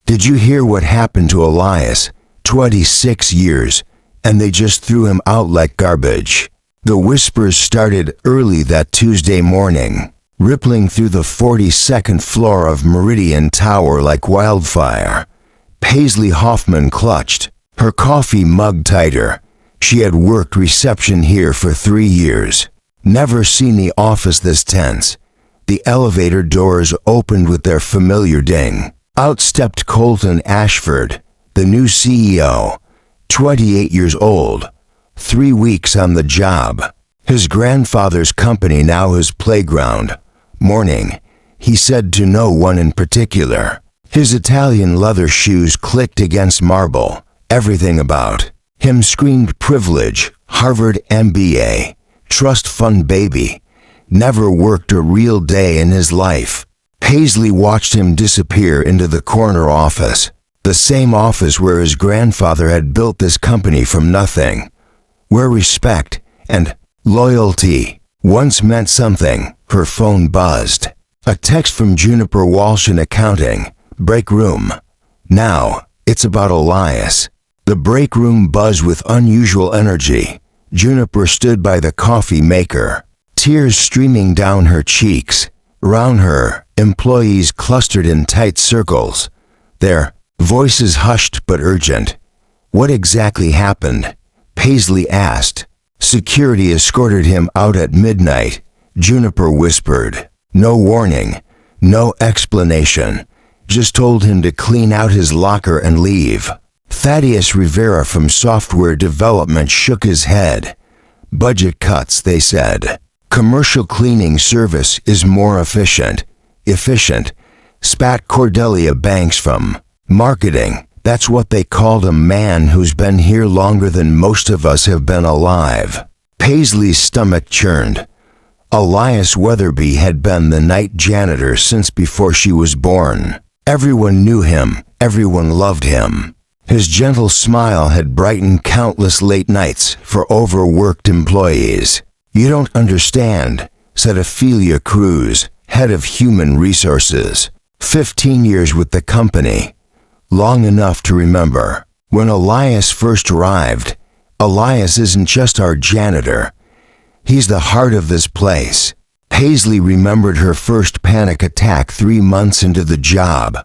Did you hear what happened to Elias? 26 years, and they just threw him out like garbage. The whispers started early that Tuesday morning, rippling through the 42nd floor of Meridian Tower like wildfire. Paisley Hoffman clutched her coffee mug tighter. She had worked reception here for 3 years. Never seen the office this tense. The elevator doors opened with their familiar ding. Out stepped Colton Ashford, the new CEO, 28 years old, 3 weeks on the job. His grandfather's company now his playground. Morning, he said to no one in particular. His Italian leather shoes clicked against marble. Everything about him screamed privilege, Harvard MBA, trust fund baby. Never worked a real day in his life. Paisley watched him disappear into the corner office, the same office where his grandfather had built this company from nothing, where respect and loyalty once meant something. Her phone buzzed. A text from Juniper Walsh in accounting. Break room. Now, it's about Elias. The break room buzzed with unusual energy. Juniper stood by the coffee maker, tears streaming down her cheeks. Around her, employees clustered in tight circles, their voices hushed but urgent. What exactly happened? Paisley asked. Security escorted him out at midnight, Juniper whispered. No warning, no explanation. Just told him to clean out his locker and leave. Thaddeus Rivera from software development shook his head. Budget cuts, they said. Commercial cleaning service is more efficient. Efficient, spat Cordelia Banks from marketing. That's what they called a man who's been here longer than most of us have been alive. Paisley's stomach churned. Elias Weatherby had been the night janitor since before she was born. Everyone knew him, everyone loved him. His gentle smile had brightened countless late nights for overworked employees. You don't understand, said Ophelia Cruz, head of human resources. 15 years with the company. Long enough to remember. When Elias first arrived, Elias isn't just our janitor. He's the heart of this place. Paisley remembered her first panic attack 3 months into the job.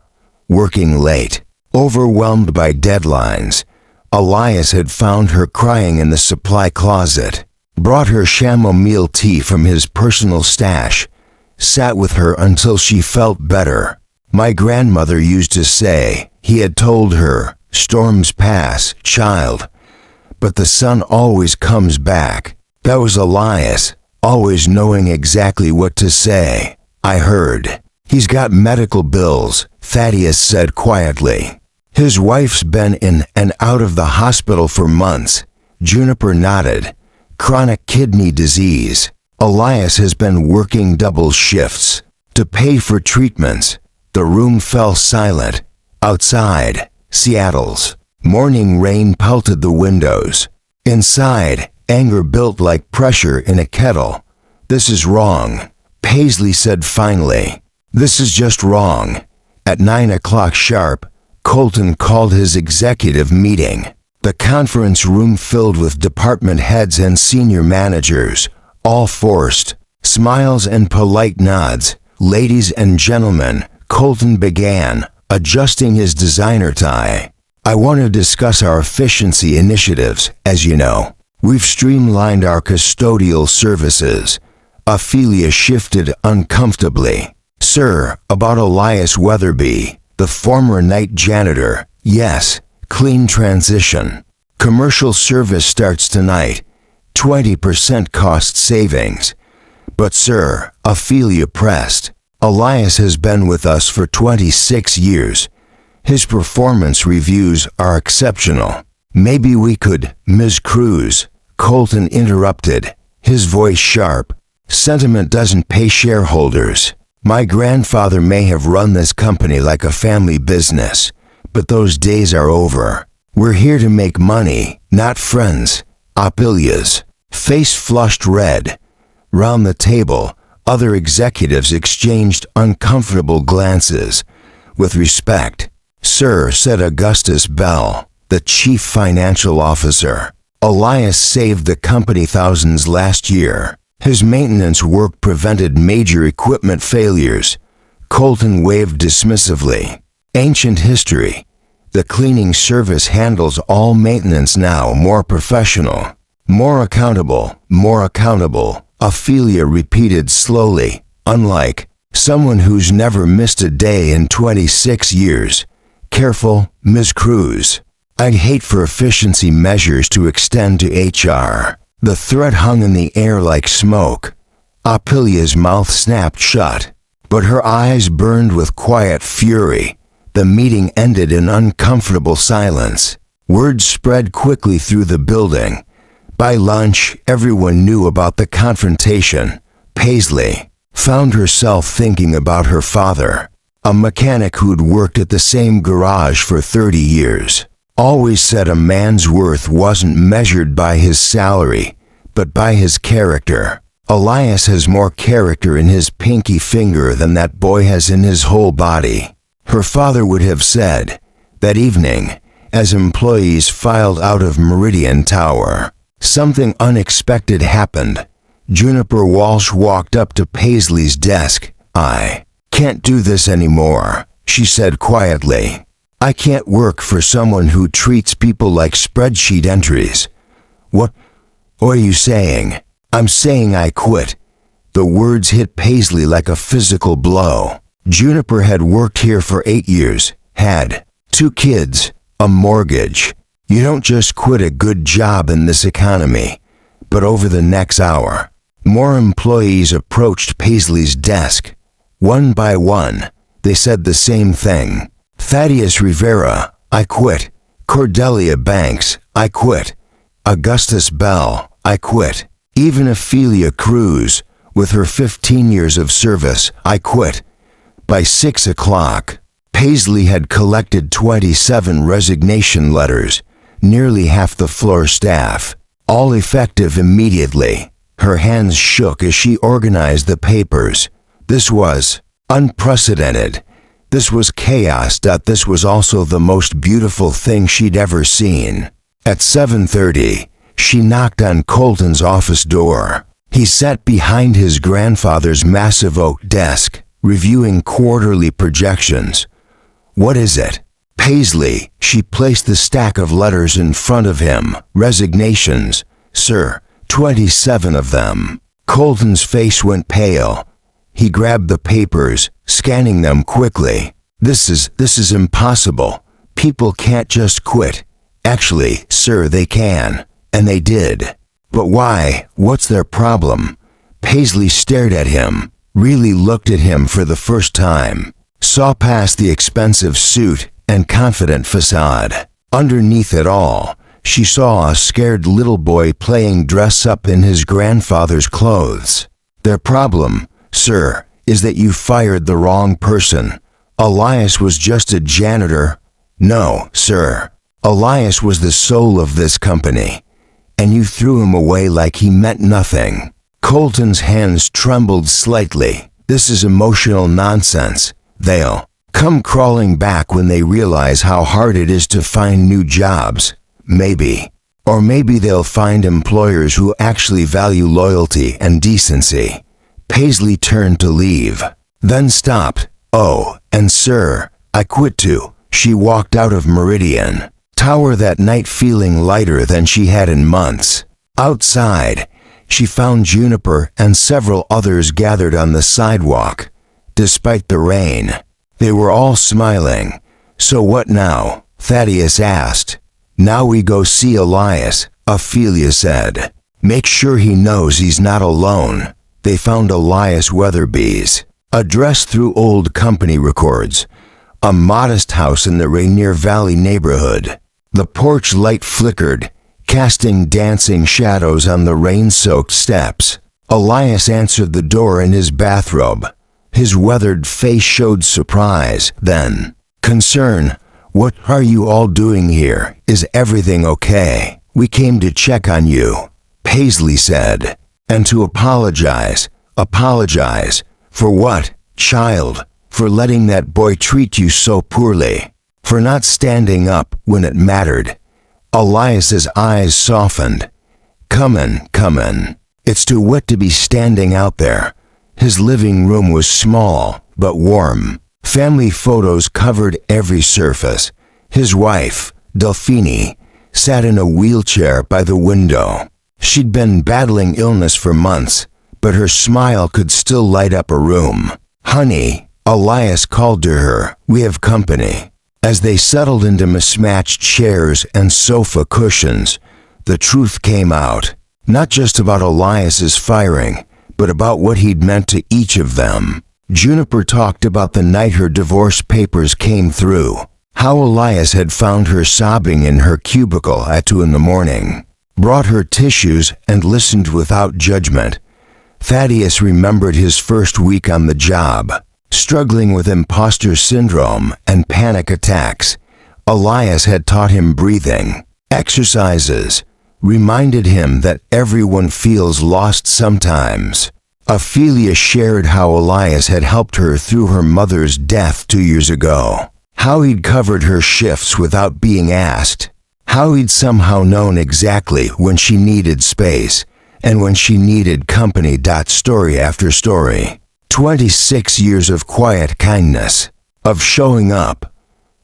Working late, overwhelmed by deadlines, Elias had found her crying in the supply closet, brought her chamomile tea from his personal stash, sat with her until she felt better. My grandmother used to say, he had told her, storms pass, child, but the sun always comes back. That was Elias, always knowing exactly what to say. I heard. He's got medical bills, Thaddeus said quietly. His wife's been in and out of the hospital for months. Juniper nodded. Chronic kidney disease. Elias has been working double shifts to pay for treatments. The room fell silent. Outside, Seattle's morning rain pelted the windows. Inside, anger built like pressure in a kettle. This is wrong, Paisley said finally. This is just wrong. At 9 o'clock sharp, Colton called his executive meeting. The conference room filled with department heads and senior managers, all forced. Smiles and polite nods. Ladies and gentlemen, Colton began, adjusting his designer tie. I want to discuss our efficiency initiatives. As you know, we've streamlined our custodial services. Ophelia shifted uncomfortably. Sir, about Elias Weatherby, the former night janitor. Yes, clean transition. Commercial service starts tonight. 20% cost savings. But sir, Ophelia pressed, Elias has been with us for 26 years. His performance reviews are exceptional. Maybe we could, Ms. Cruz, Colton interrupted, his voice sharp. Sentiment doesn't pay shareholders. My grandfather may have run this company like a family business, but those days are over. We're here to make money, not friends. Ophelia's face flushed red. Round the table, other executives exchanged uncomfortable glances. With respect, "Sir," said Augustus Bell, the chief financial officer, "Elias saved the company thousands last year. His maintenance work prevented major equipment failures." Colton waved dismissively. "Ancient history. The cleaning service handles all maintenance now. More professional. More accountable. More accountable," Ophelia repeated slowly. "Unlike someone who's never missed a day in 26 years. Careful, Ms. Cruz. I'd hate for efficiency measures to extend to HR." The threat hung in the air like smoke. Ophelia's mouth snapped shut, but her eyes burned with quiet fury. The meeting ended in uncomfortable silence. Word spread quickly through the building. By lunch, everyone knew about the confrontation. Paisley found herself thinking about her father, a mechanic who'd worked at the same garage for 30 years. Always said a man's worth wasn't measured by his salary, but by his character. Elias has more character in his pinky finger than that boy has in his whole body, her father would have said that evening as employees filed out of Meridian Tower. Something unexpected happened. Juniper Walsh walked up to Paisley's desk. "I can't do this anymore," she said quietly. "I can't work for someone who treats people like spreadsheet entries." What are you saying?" "I'm saying I quit." The words hit Paisley like a physical blow. Juniper had worked here for 8 years, had 2 kids, a mortgage. You don't just quit a good job in this economy. But over the next hour, more employees approached Paisley's desk. One by one, they said the same thing. "Thaddeus Rivera, I quit. Cordelia Banks, I quit. Augustus Bell, I quit. Even Ophelia Cruz, with her 15 years of service, I quit." By 6 o'clock, Paisley had collected 27 resignation letters, nearly half the floor staff, all effective immediately. Her hands shook as she organized the papers. This was unprecedented. This was chaos. This was also the most beautiful thing she'd ever seen. At 7:30, she knocked on Colton's office door. He sat behind his grandfather's massive oak desk, reviewing quarterly projections. "What is it?" "Paisley." She placed the stack of letters in front of him. "Resignations, sir. 27 of them." Colton's face went pale. He grabbed the papers, scanning them quickly. This is impossible. People can't just quit." "Actually, sir, they can. And they did." "But why? What's their problem?" Paisley stared at him, really looked at him for the first time, saw past the expensive suit and confident facade. Underneath it all, she saw a scared little boy playing dress-up in his grandfather's clothes. "Their problem, sir, is that you fired the wrong person. Elias was just a janitor." "No, sir. Elias was the soul of this company, and you threw him away like he meant nothing." Colton's hands trembled slightly. "This is emotional nonsense. They'll come crawling back when they realize how hard it is to find new jobs. Maybe. Or maybe they'll find employers who actually value loyalty and decency." Paisley turned to leave, then stopped. "Oh, and sir, I quit too." She walked out of Meridian Tower that night feeling lighter than she had in months. Outside, she found Juniper and several others gathered on the sidewalk. Despite the rain, they were all smiling. "So what now?" Thaddeus asked. "Now we go see Elias," Ophelia said. "Make sure he knows he's not alone." They found Elias Weatherby's address through old company records, a modest house in the Rainier Valley neighborhood. The porch light flickered, casting dancing shadows on the rain-soaked steps. Elias answered the door in his bathrobe. His weathered face showed surprise, then concern. "What are you all doing here? Is everything okay? We came to check on you," Paisley said. "And to apologize." "Apologize? For what, child?" "For letting that boy treat you so poorly." for not standing up when it mattered. Elias's eyes softened. Come in. It's too wet to be standing out there. His living room was small, but warm. Family photos covered every surface. His wife, Delphine, sat in a wheelchair by the window. She'd been battling illness for months, but her smile could still light up a room. "Honey," Elias called to her, "we have company." As they settled into mismatched chairs and sofa cushions, the truth came out. Not just about Elias's firing, but about what he'd meant to each of them. Juniper talked about the night her divorce papers came through, how Elias had found her sobbing in her cubicle at 2 a.m, brought her tissues and listened without judgment. Thaddeus remembered his first week on the job, struggling with imposter syndrome and panic attacks. Elias had taught him breathing exercises, reminded him that everyone feels lost sometimes. Ophelia shared how Elias had helped her through her mother's death 2 years ago, how he'd covered her shifts without being asked, how he'd somehow known exactly when she needed space and when she needed company. Story after story. 26 years of quiet kindness, of showing up,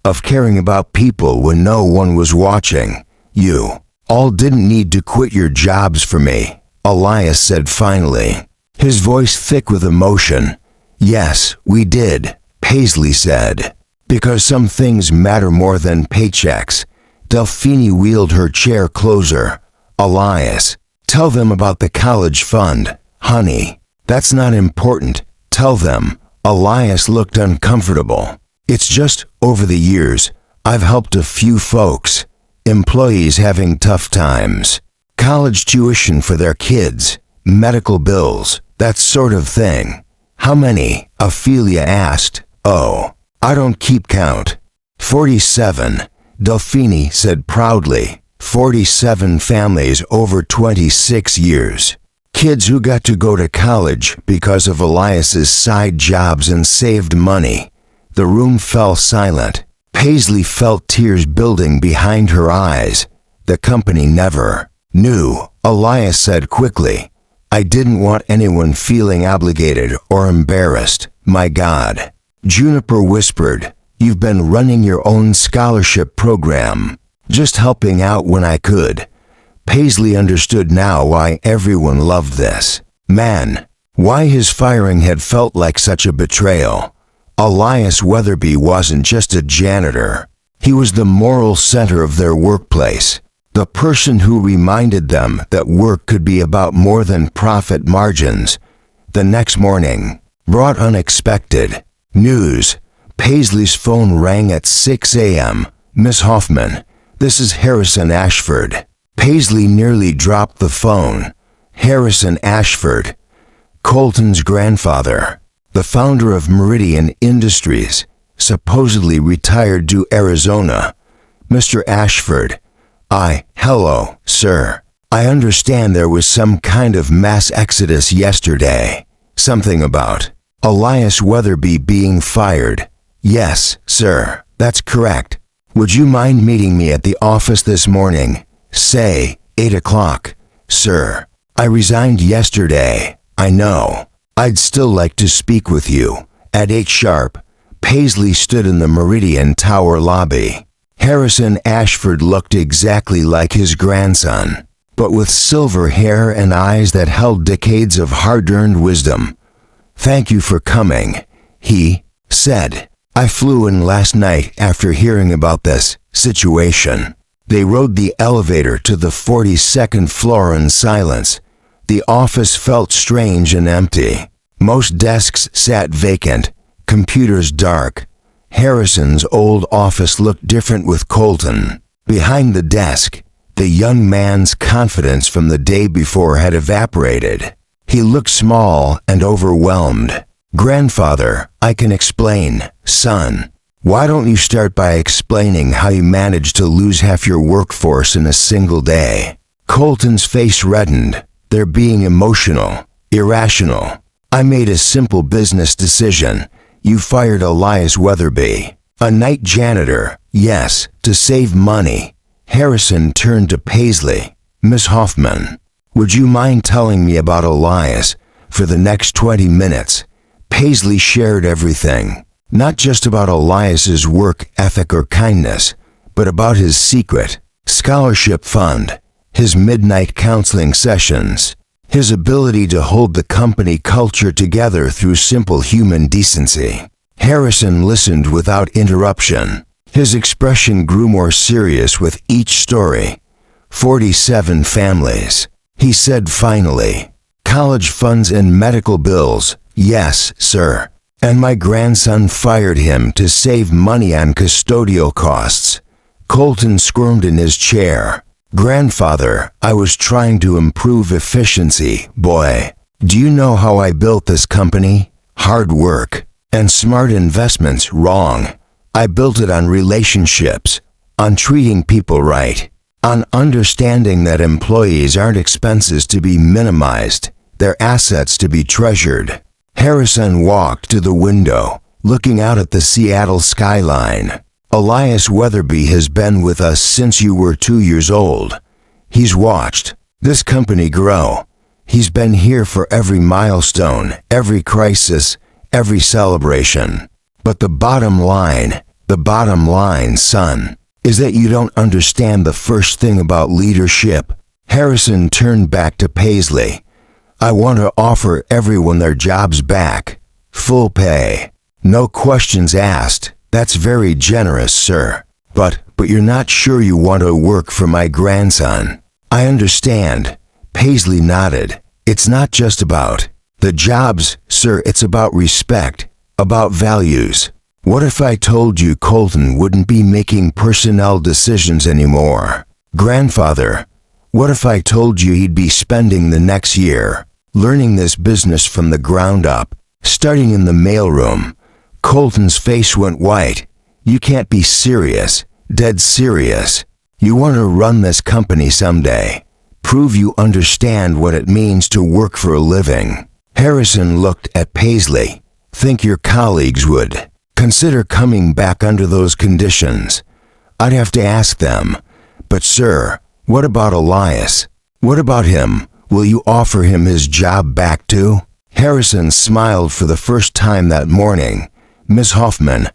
of caring about people when no one was watching. "You all didn't need to quit your jobs for me," Elias said finally, his voice thick with emotion. "Yes, we did," Paisley said, "because some things matter more than paychecks." Delphine wheeled her chair closer. "Elias, tell them about the college fund, honey. That's not important. Tell them." Elias looked uncomfortable. "It's just, over the years, I've helped a few folks, employees having tough times, college tuition for their kids, medical bills, that sort of thing." "How many?" Ophelia asked. "Oh, I don't keep count." 47, Delphine said proudly. 47 families over 26 years. Kids who got to go to college because of Elias's side jobs and saved money. The room fell silent. Paisley felt tears building behind her eyes. The company never knew, Elias said quickly. "I didn't want anyone feeling obligated or embarrassed, my God." Juniper whispered, "You've been running your own scholarship program, just helping out when I could." Paisley understood now why everyone loved this man, why his firing had felt like such a betrayal. Elias Weatherby wasn't just a janitor. He was the moral center of their workplace, the person who reminded them that work could be about more than profit margins. The next morning brought unexpected news. Paisley's phone rang at 6 a.m. "Miss Hoffman, this is Harrison Ashford." Paisley nearly dropped the phone. Harrison Ashford, Colton's grandfather, the founder of Meridian Industries, supposedly retired to Arizona. "Mr. Ashford, hello, sir. I understand there was some kind of mass exodus yesterday. Something about Elias Weatherby being fired." "Yes, sir, that's correct. Would you mind meeting me at the office this morning? Say, 8 o'clock, sir. I resigned yesterday, I know. I'd still like to speak with you. At 8 sharp. Paisley stood in the Meridian Tower lobby. Harrison Ashford looked exactly like his grandson, but with silver hair and eyes that held decades of hard-earned wisdom. "Thank you for coming," he said. "I flew in last night after hearing about this situation." They rode the elevator to the 42nd floor in silence. The office felt strange and empty. Most desks sat vacant, computers dark. Harrison's old office looked different with Colton. Behind the desk, the young man's confidence from the day before had evaporated. He looked small and overwhelmed. "Grandfather, I can explain, son. Why don't you start by explaining how you managed to lose half your workforce in a single day?" Colton's face reddened. "They're being emotional, irrational. I made a simple business decision. You fired Elias Weatherby, a night janitor. Yes, to save money. Harrison turned to Paisley. Miss Hoffman, would you mind telling me about Elias for the next 20 minutes? Paisley shared everything, not just about Elias's work ethic or kindness, but about his secret scholarship fund, his midnight counseling sessions, his ability to hold the company culture together through simple human decency. Harrison listened without interruption. His expression grew more serious with each story. 47 families. He said finally. College funds and medical bills. Yes, sir. And my grandson fired him to save money on custodial costs. Colton squirmed in his chair. Grandfather, I was trying to improve efficiency, boy. Do you know how I built this company? Hard work and smart investments. Wrong. I built it on relationships, on treating people right, on understanding that employees aren't expenses to be minimized, they're assets to be treasured. Harrison walked to the window, looking out at the Seattle skyline. Elias Weatherby has been with us since you were 2 years old. He's watched this company grow. He's been here for every milestone, every crisis, every celebration. But the bottom line, son, is that you don't understand the first thing about leadership. Harrison turned back to Paisley. I want to offer everyone their jobs back. Full pay. No questions asked. That's very generous, sir. But you're not sure you want to work for my grandson. I understand. Paisley nodded. It's not just about the jobs, sir. It's about respect, about values. What if I told you Colton wouldn't be making personnel decisions anymore? Grandfather, what if I told you he'd be spending the next year learning this business from the ground up, starting in the mailroom? Colton's face went white. You can't be serious, dead serious. You want to run this company someday. Prove you understand what it means to work for a living. Harrison looked at Paisley. Think your colleagues would consider coming back under those conditions? I'd have to ask them. But sir, what about Elias? What about him? Will you offer him his job back too? Harrison smiled for the first time that morning. Miss Hoffman,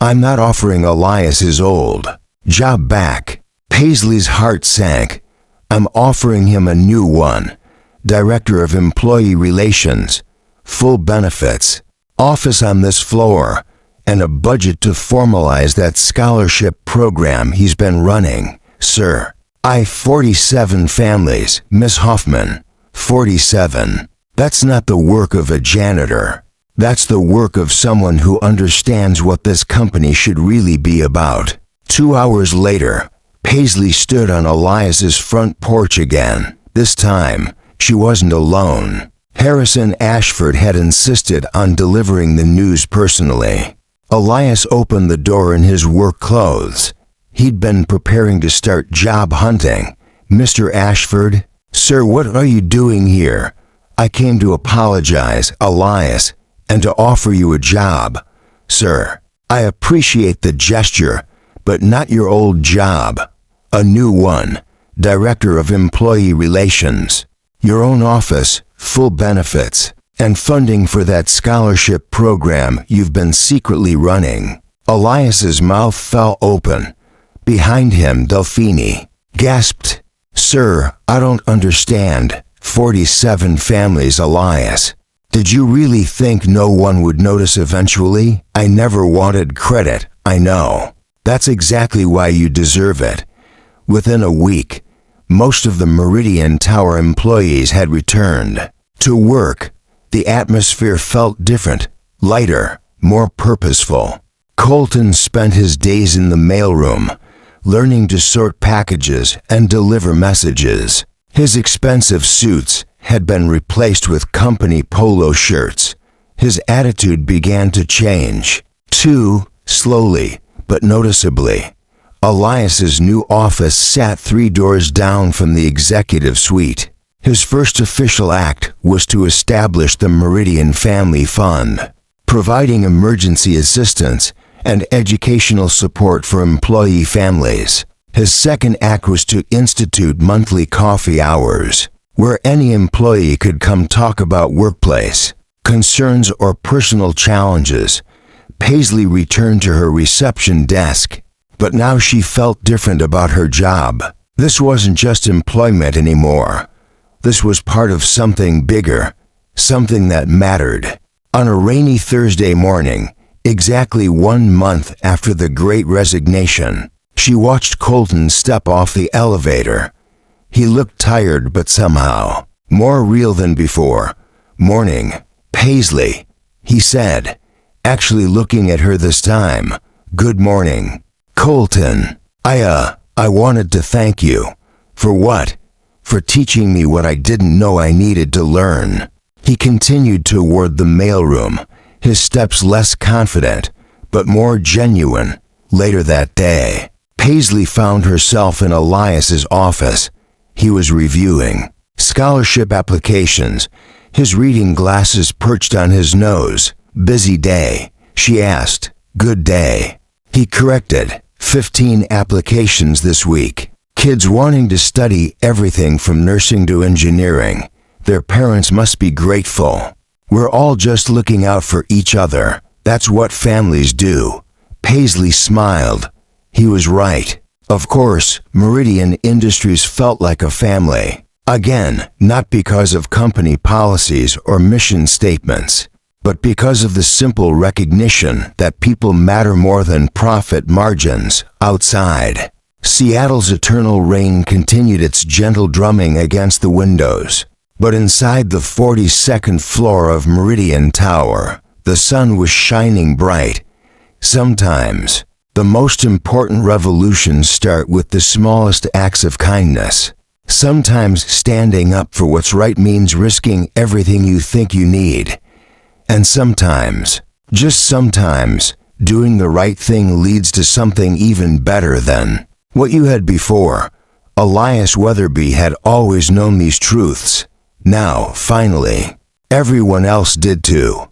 I'm not offering Elias his old job back. Paisley's heart sank. I'm offering him a new one. Director of Employee Relations, full benefits, office on this floor, and a budget to formalize that scholarship program he's been running, sir. 47 families, Miss Hoffman. 47. That's not the work of a janitor. That's the work of someone who understands what this company should really be about. 2 hours later, Paisley stood on Elias's front porch again. This time, she wasn't alone. Harrison Ashford had insisted on delivering the news personally. Elias opened the door in his work clothes. He'd been preparing to start job hunting. Mr. Ashford, sir, what are you doing here? I came to apologize, Elias, and to offer you a job. Sir, I appreciate the gesture, but not your old job. A new one, Director of Employee Relations. Your own office, full benefits, and funding for that scholarship program you've been secretly running. Elias's mouth fell open. Behind him, Delphine gasped, Sir, I don't understand. 47 families, Elias. Did you really think no one would notice eventually? I never wanted credit, I know. That's exactly why you deserve it. Within a week, most of the Meridian Tower employees had returned to work. The atmosphere felt different, lighter, more purposeful. Colton spent his days in the mailroom, learning to sort packages and deliver messages. His expensive suits had been replaced with company polo shirts. His attitude began to change, too, slowly but noticeably. Elias's new office sat 3 doors down from the executive suite. His first official act was to establish the Meridian Family Fund, providing emergency assistance and educational support for employee families. His second act was to institute monthly coffee hours, where any employee could come talk about workplace concerns or personal challenges. Paisley returned to her reception desk, but now she felt different about her job. This wasn't just employment anymore. This was part of something bigger, something that mattered. On a rainy Thursday morning, exactly 1 month after the Great Resignation, she watched Colton step off the elevator. He looked tired but somehow more real than before. "Morning, Paisley," he said, actually looking at her this time. "Good morning, Colton. I wanted to thank you." "For what?" "For teaching me what I didn't know I needed to learn." He continued toward the mailroom, his steps less confident, but more genuine. Later that day, Paisley found herself in Elias's office. He was reviewing scholarship applications, his reading glasses perched on his nose. "Busy day?" she asked. "Good day." He corrected. 15 applications this week. Kids wanting to study everything from nursing to engineering. Their parents must be grateful. "We're all just looking out for each other. That's what families do." Paisley smiled. He was right. Of course, Meridian Industries felt like a family. Again, not because of company policies or mission statements, but because of the simple recognition that people matter more than profit margins. Outside, Seattle's eternal rain continued its gentle drumming against the windows. But inside the 42nd floor of Meridian Tower, the sun was shining bright. Sometimes, the most important revolutions start with the smallest acts of kindness. Sometimes standing up for what's right means risking everything you think you need. And sometimes, just sometimes, doing the right thing leads to something even better than what you had before. Elias Weatherby had always known these truths. Now, finally, everyone else did too.